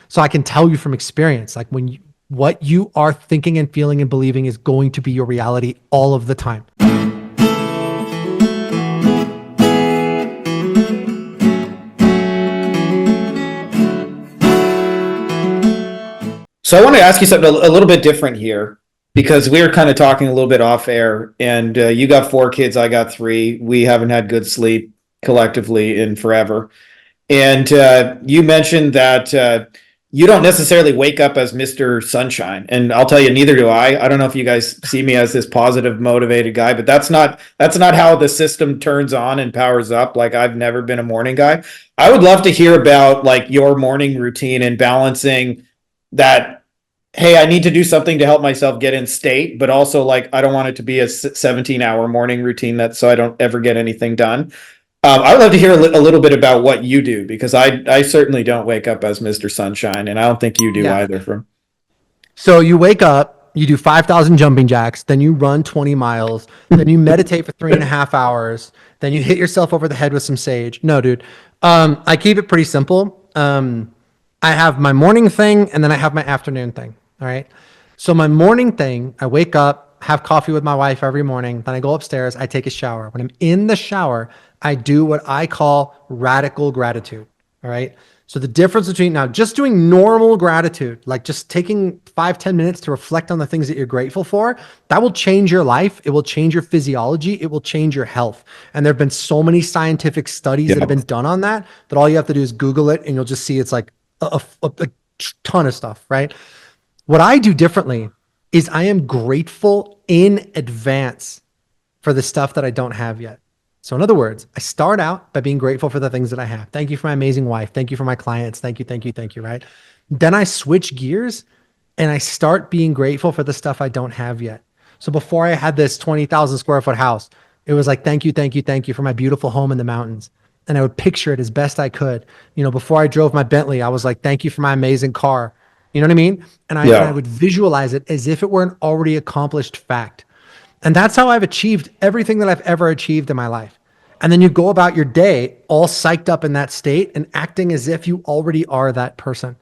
So I can tell you from experience, like what you are thinking and feeling and believing is going to be your reality all of the time. So I want to ask you something a little bit different here, because we were kind of talking a little bit off air, and you got 4 kids, I got 3. We haven't had good sleep collectively in forever. And you mentioned that you don't necessarily wake up as Mr. Sunshine. And I'll tell you, neither do I. I don't know if you guys see me as this positive, motivated guy, but that's not how the system turns on and powers up. Like, I've never been a morning guy. I would love to hear about like your morning routine and balancing that. Hey, I need to do something to help myself get in state, but also like I don't want it to be a 17-hour morning routine that so I don't ever get anything done. I would love to hear a little bit about what you do, because I certainly don't wake up as Mr. Sunshine, and I don't think you do either. So you wake up, you do 5,000 jumping jacks, then you run 20 miles, then you meditate for 3.5 hours, then you hit yourself over the head with some sage. No, dude. I keep it pretty simple. I have my morning thing, and then I have my afternoon thing. All right. So my morning thing, I wake up, have coffee with my wife every morning. Then I go upstairs, I take a shower. When I'm in the shower, I do what I call radical gratitude. All right. So the difference between now just doing normal gratitude, like just taking 5-10 minutes to reflect on the things that you're grateful for, that will change your life. It will change your physiology. It will change your health. And there have been so many scientific studies that have been done on that all you have to do is Google it and you'll just see it's like a ton of stuff, right? What I do differently is I am grateful in advance for the stuff that I don't have yet. So in other words, I start out by being grateful for the things that I have. Thank you for my amazing wife. Thank you for my clients. Thank you, right? Then I switch gears and I start being grateful for the stuff I don't have yet. So before I had this 20,000 square foot house, it was like, thank you for my beautiful home in the mountains. And I would picture it as best I could. You know, before I drove my Bentley, I was like, thank you for my amazing car. You know what I mean? And I would visualize it as if it were an already accomplished fact. And that's how I've achieved everything that I've ever achieved in my life. And then you go about your day all psyched up in that state and acting as if you already are that person.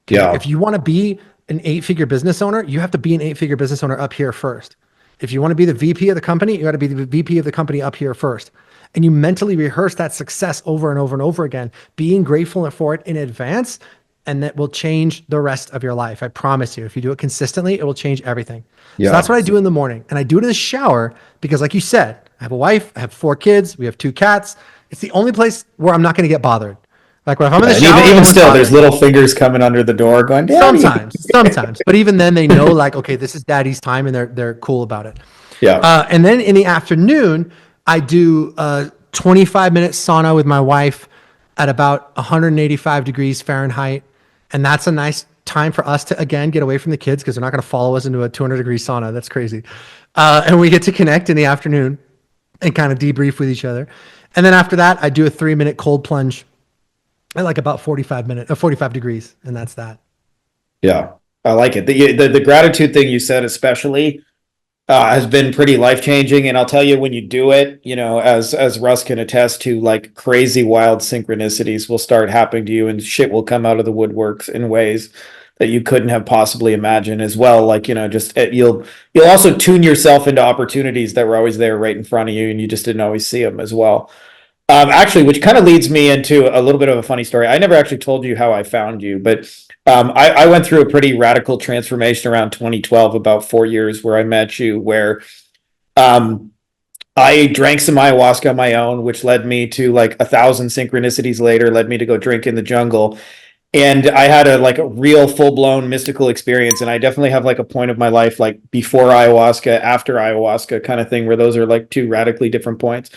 Yeah. If you want to be an 8-figure business owner, you have to be an 8-figure business owner up here first. If you want to be the VP of the company, you got to be the VP of the company up here first. And you mentally rehearse that success over and over and over again, being grateful for it in advance. And that will change the rest of your life. I promise you, if you do it consistently, it will change everything. Yeah. So that's what I do in the morning. And I do it in the shower because like you said, I have a wife, I have 4 kids, we have 2 cats. It's the only place where I'm not going to get bothered. Like when I'm in the shower. Even still, there's little fingers coming under the door going, Daddy. Sometimes. But even then they know like, okay, this is daddy's time and they're cool about it. Yeah. And then in the afternoon, I do a 25-minute sauna with my wife at about 185 degrees Fahrenheit. And that's a nice time for us to, again, get away from the kids because they're not going to follow us into a 200-degree sauna. That's crazy. And we get to connect in the afternoon and kind of debrief with each other. And then after that, I do a 3-minute cold plunge at like about 45 degrees. And that's that. Yeah, I like it. The gratitude thing you said especially has been pretty life-changing. And I'll tell you, when you do it, you know, as Russ can attest to, like crazy wild synchronicities will start happening to you and shit will come out of the woodworks in ways that you couldn't have possibly imagined as well. Like, you know, just you'll also tune yourself into opportunities that were always there right in front of you and you just didn't always see them as well. Actually, which kind of leads me into a little bit of a funny story. I never actually told you how I found you, but I went through a pretty radical transformation around 2012, about 4 years where I met you, where I drank some ayahuasca on my own, which led me to like 1,000 synchronicities later, led me to go drink in the jungle. And I had a real full-blown mystical experience. And I definitely have like a point of my life, like before ayahuasca, after ayahuasca kind of thing, where those are like 2 radically different points.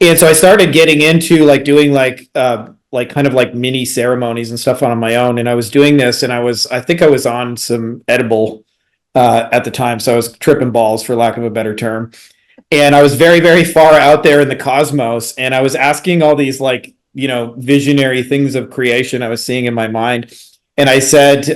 And so I started getting into like doing like kind of like mini ceremonies and stuff on my own. And I was doing this and I think I was on some edible at the time. So I was tripping balls, for lack of a better term. And I was very, very far out there in the cosmos. And I was asking all these like, you know, visionary things of creation I was seeing in my mind. And I said,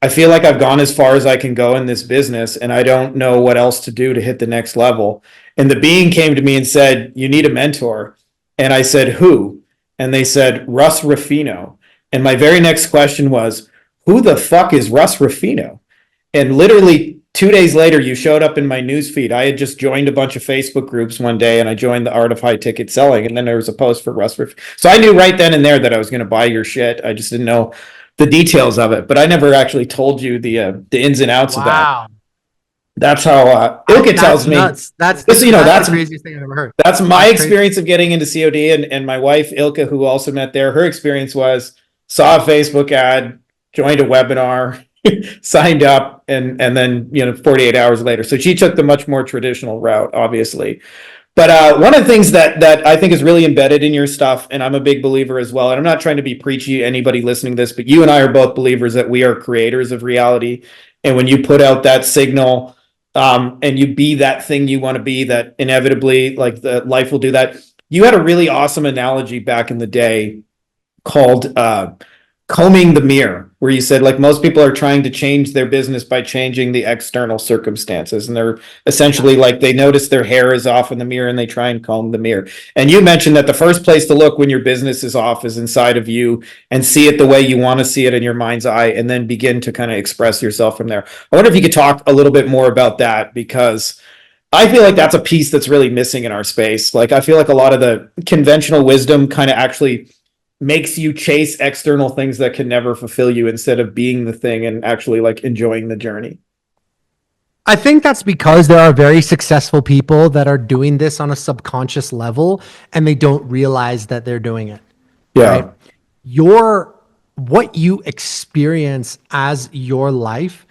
I feel like I've gone as far as I can go in this business and I don't know what else to do to hit the next level. And the being came to me and said, you need a mentor. And I said, who? And they said, Russ Ruffino. And my very next question was, who the fuck is Russ Ruffino? And literally 2 days later, you showed up in my newsfeed. I had just joined a bunch of Facebook groups one day, and I joined the Art of High Ticket Selling. And then there was a post for Russ Ruffino. So I knew right then and there that I was going to buy your shit. I just didn't know the details of it. But I never actually told you the ins and outs of that. Wow. That's how Ilka tells me. Nuts. That's That's the craziest thing I've ever heard. That's my That's experience of getting into COD, and my wife Ilka, who also met there. Her experience was saw a Facebook ad, joined a webinar, signed up, and then 48 hours later. So she took the much more traditional route, obviously. But one of the things that I think is really embedded in your stuff, and I'm a big believer as well, and I'm not trying to be preachy, anybody listening to this, but you and I are both believers that we are creators of reality. And when you put out that signal, and you be that thing you want to be, that inevitably, like, the life will do that. You had a really awesome analogy back in the day called combing the mirror, where you said, like, most people are trying to change their business by changing the external circumstances, and they're essentially like, they notice their hair is off in the mirror and they try and comb the mirror. And you mentioned that the first place to look when your business is off is inside of you, and see it the way you want to see it in your mind's eye, and then begin to kind of express yourself from there. I wonder if you could talk a little bit more about that, because I feel like that's a piece that's really missing in our space. Like, I feel like a lot of the conventional wisdom kind of actually makes you chase external things that can never fulfill you, instead of being the thing and actually, like, enjoying the journey. I think that's because there are very successful people that are doing this on a subconscious level, and they don't realize that they're doing it. Yeah. Right? What you experience as your life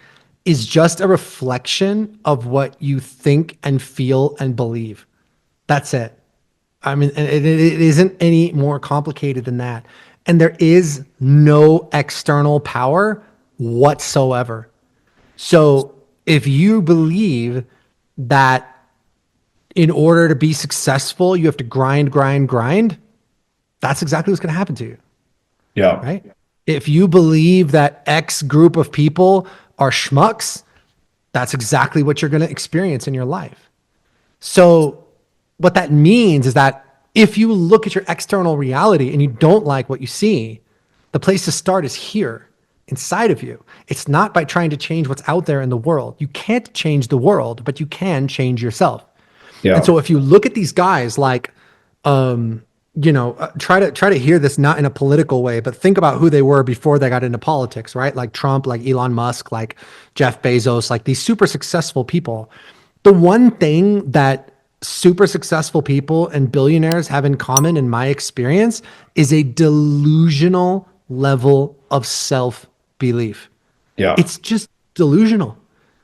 is just a reflection of what you think and feel and believe. That's it. I mean, it isn't any more complicated than that. And there is no external power whatsoever. So if you believe that in order to be successful, you have to grind, that's exactly what's going to happen to you. Yeah. Right? If you believe that X group of people are schmucks, that's exactly what you're going to experience in your life. So what that means is that if you look at your external reality and you don't like what you see, the place to start is here inside of you. It's not by trying to change what's out there in the world. You can't change the world, but you can change yourself. Yeah. And so if you look at these guys like, try to hear this not in a political way, but think about who they were before they got into politics, right? Like Trump, like Elon Musk, like Jeff Bezos, like these super successful people. The one thing that super successful people and billionaires have in common, in my experience, is a delusional level of self-belief. Yeah. It's just delusional.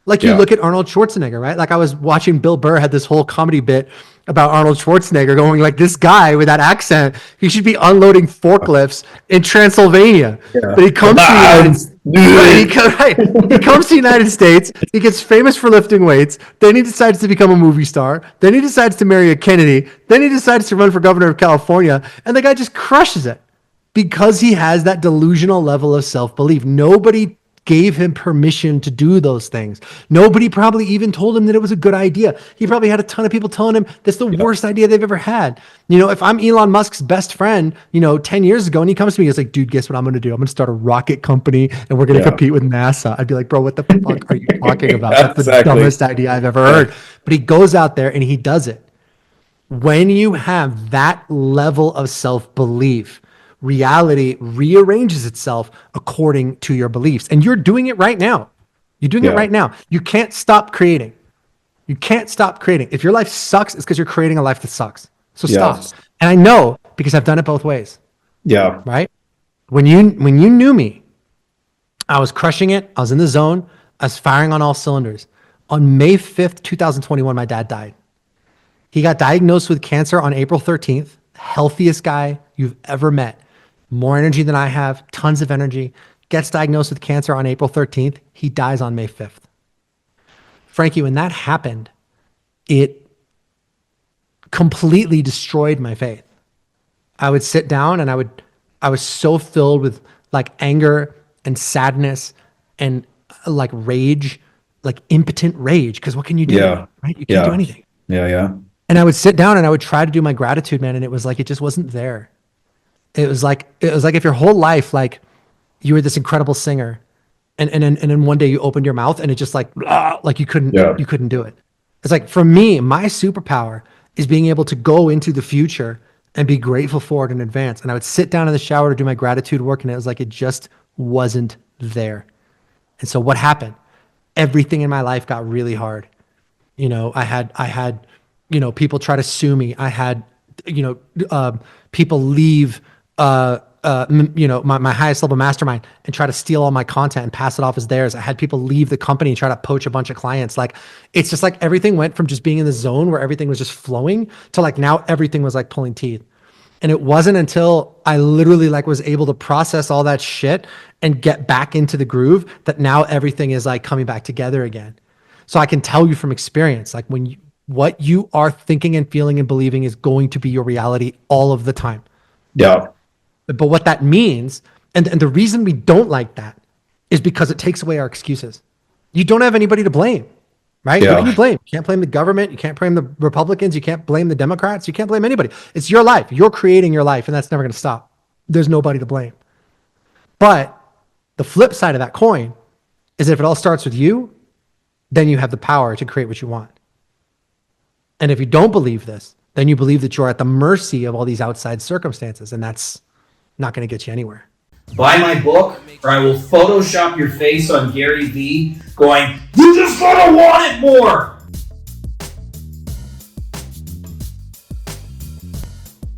Like, you look at Arnold Schwarzenegger, right? Like, I was watching Bill Burr had this whole comedy bit about Arnold Schwarzenegger going like, this guy with that accent, he should be unloading forklifts in Transylvania. But he comes to the he comes to the United States, he gets famous for lifting weights, then he decides to become a movie star, then he decides to marry a Kennedy, then he decides to run for governor of California, and the guy just crushes it because he has that delusional level of self-belief. Nobody gave him permission to do those things. Nobody probably even told him that it was a good idea. He probably had a ton of people telling him that's the worst idea they've ever had. If I'm Elon Musk's best friend, 10 years ago, and he comes to me, he's like, dude, guess what I'm going to do? I'm going to start a rocket company and we're going to compete with NASA. I'd be like, bro, what the fuck are you talking about? That's the dumbest idea I've ever heard. But he goes out there and he does it. When you have that level of self-belief, reality rearranges itself according to your beliefs. And you're doing it right now. You're doing it right now. You can't stop creating. You can't stop creating. If your life sucks, it's because you're creating a life that sucks. So stop. And I know because I've done it both ways. Yeah. Right? When you knew me, I was crushing it. I was in the zone. I was firing on all cylinders. On May 5th, 2021, my dad died. He got diagnosed with cancer on April 13th. Healthiest guy you've ever met. More energy than I have, tons of energy, gets diagnosed with cancer on April 13th. He dies on May 5th. Frankie, when that happened, it completely destroyed my faith. I would sit down and I was so filled with like anger and sadness and like rage, like impotent rage. Because what can you do? Right? You can't do anything. Yeah. And I would sit down and I would try to do my gratitude, man. And it was like, it just wasn't there. It was like if your whole life, like You were this incredible singer. And then one day you opened your mouth and it just like, "Ah," like you couldn't do it. It's like, for me, my superpower is being able to go into the future and be grateful for it in advance. And I would sit down in the shower to do my gratitude work, and it was like it just wasn't there. And so what happened? Everything in my life got really hard. I had people try to sue me. I had people leave my highest level mastermind and try to steal all my content and pass it off as theirs. I had people leave the company and try to poach a bunch of clients. Like, it's just like everything went from just being in the zone where everything was just flowing to like now everything was like pulling teeth. And it wasn't until I literally like was able to process all that shit and get back into the groove that now everything is like coming back together again. So I can tell you from experience, like what you are thinking and feeling and believing is going to be your reality all of the time. Yeah. But what that means, and the reason we don't like that is because it takes away our excuses. You don't have anybody to blame, right? Yeah. Who can you blame? You can't blame the government. You can't blame the Republicans. You can't blame the Democrats. You can't blame anybody. It's your life. You're creating your life, and that's never going to stop. There's nobody to blame. But the flip side of that coin is if it all starts with you, then you have the power to create what you want. And if you don't believe this, then you believe that you're at the mercy of all these outside circumstances, and that's not going to get you anywhere. Buy my book, or I will Photoshop your face on Gary Vee going, "You just gotta want it more."